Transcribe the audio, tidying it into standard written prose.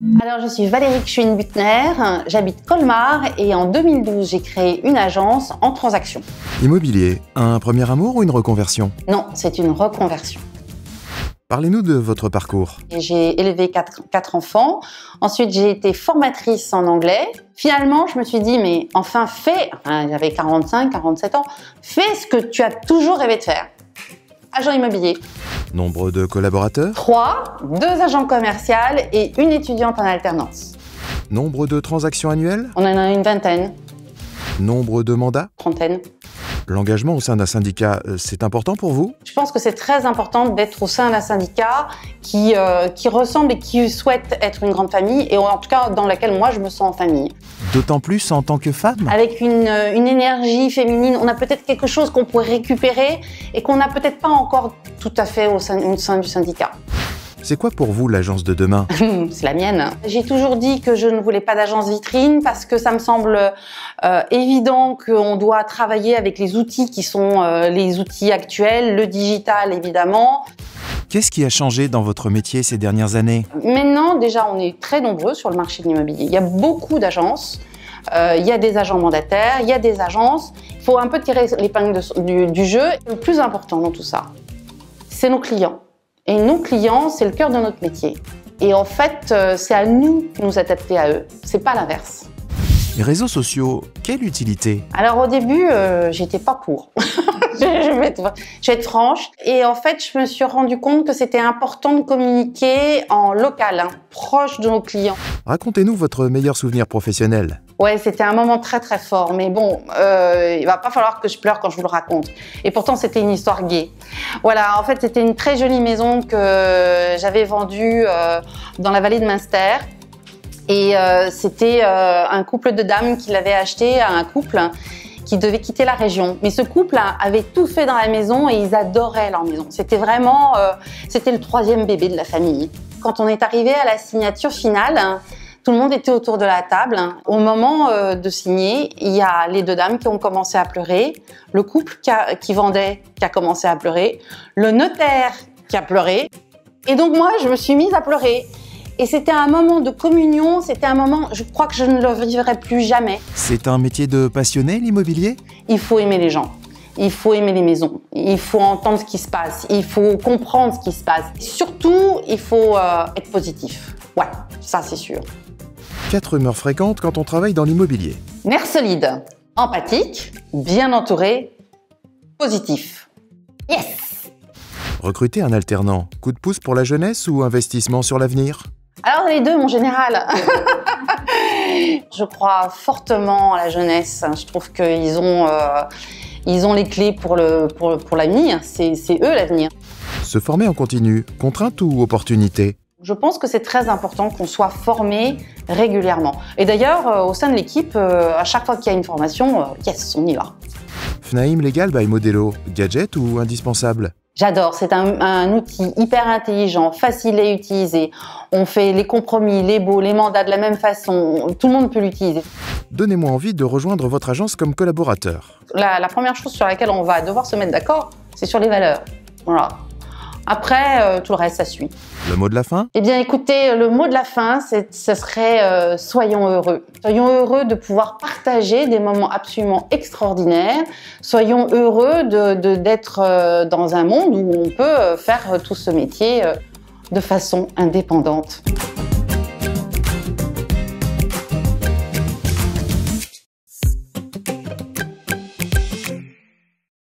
Alors, je suis Valérie Kchuyn-Butner, j'habite Colmar et en 2012, j'ai créé une agence en transaction. Immobilier, un premier amour ou une reconversion? Non, c'est une reconversion. Parlez-nous de votre parcours. J'ai élevé quatre enfants. Ensuite, j'ai été formatrice en anglais. Finalement, je me suis dit, mais enfin, j'avais 45, 47 ans, fais ce que tu as toujours rêvé de faire. Agent immobilier. Nombre de collaborateurs? 3, 2 agents commerciaux et une étudiante en alternance. Nombre de transactions annuelles? On en a une vingtaine, Nombre de mandats? trentaine. L'engagement au sein d'un syndicat, c'est important pour vous? Je pense que c'est très important d'être au sein d'un syndicat qui ressemble et qui souhaite être une grande famille, et en tout cas dans laquelle moi je me sens en famille. D'autant plus en tant que femme? Avec une énergie féminine, on a peut-être quelque chose qu'on pourrait récupérer et qu'on n'a peut-être pas encore tout à fait au sein du syndicat. C'est quoi pour vous l'agence de demain? C'est la mienne. J'ai toujours dit que je ne voulais pas d'agence vitrine parce que ça me semble évident qu'on doit travailler avec les outils qui sont les outils actuels, le digital évidemment. Qu'est-ce qui a changé dans votre métier ces dernières années? Maintenant, déjà, on est très nombreux sur le marché de l'immobilier. Il y a beaucoup d'agences, il y a des agents mandataires, il y a des agences. Il faut un peu tirer l'épingle du jeu. Le plus important dans tout ça, c'est nos clients. Et nos clients, c'est le cœur de notre métier. Et en fait, c'est à nous de nous adapter à eux. C'est pas l'inverse. Les réseaux sociaux, quelle utilité? Alors au début, j'étais pas pour. je vais être franche. Et en fait, je me suis rendu compte que c'était important de communiquer en local, proche de nos clients. Racontez-nous votre meilleur souvenir professionnel. Ouais, c'était un moment très très fort, mais bon, il va pas falloir que je pleure quand je vous le raconte. Et pourtant, c'était une histoire gaie. Voilà, en fait, c'était une très jolie maison que j'avais vendue dans la vallée de Münster. Et c'était un couple de dames qui l'avait acheté à un couple qui devait quitter la région. Mais ce couple avait tout fait dans la maison et ils adoraient leur maison. C'était vraiment, c'était le 3e bébé de la famille. Quand on est arrivé à la signature finale, tout le monde était autour de la table. Au moment de signer, il y a les 2 dames qui ont commencé à pleurer, le couple qui vendait qui a commencé à pleurer, le notaire qui a pleuré. Et donc moi, je me suis mise à pleurer. Et c'était un moment de communion, c'était un moment, je crois que je ne le vivrai plus jamais. C'est un métier de passionné, l'immobilier? Il faut aimer les gens, il faut aimer les maisons, il faut entendre ce qui se passe, il faut comprendre ce qui se passe. Surtout, il faut être positif. Ouais, ça c'est sûr. 4 rumeurs fréquentes quand on travaille dans l'immobilier. Nerf solide, empathique, bien entouré, positif. Yes! Recruter un alternant, coup de pouce pour la jeunesse ou investissement sur l'avenir? Alors les deux, mon général. Je crois fortement à la jeunesse. Je trouve qu'ils ont les clés pour l'avenir. C'est eux l'avenir. Se former en continu, contrainte ou opportunité? Je pense que c'est très important qu'on soit formé régulièrement. Et d'ailleurs, au sein de l'équipe, à chaque fois qu'il y a une formation, yes, on y va. Fnaim Legal by Modelo, gadget ou indispensable? J'adore, c'est un outil hyper intelligent, facile à utiliser. On fait les compromis, les baux, les mandats de la même façon. Tout le monde peut l'utiliser. Donnez-moi envie de rejoindre votre agence comme collaborateur. La première chose sur laquelle on va devoir se mettre d'accord, c'est sur les valeurs. Voilà. Après, tout le reste, ça suit. Le mot de la fin? Eh bien, écoutez, le mot de la fin, ce serait soyons heureux. Soyons heureux de pouvoir partager des moments absolument extraordinaires. Soyons heureux d'être dans un monde où on peut faire tout ce métier de façon indépendante.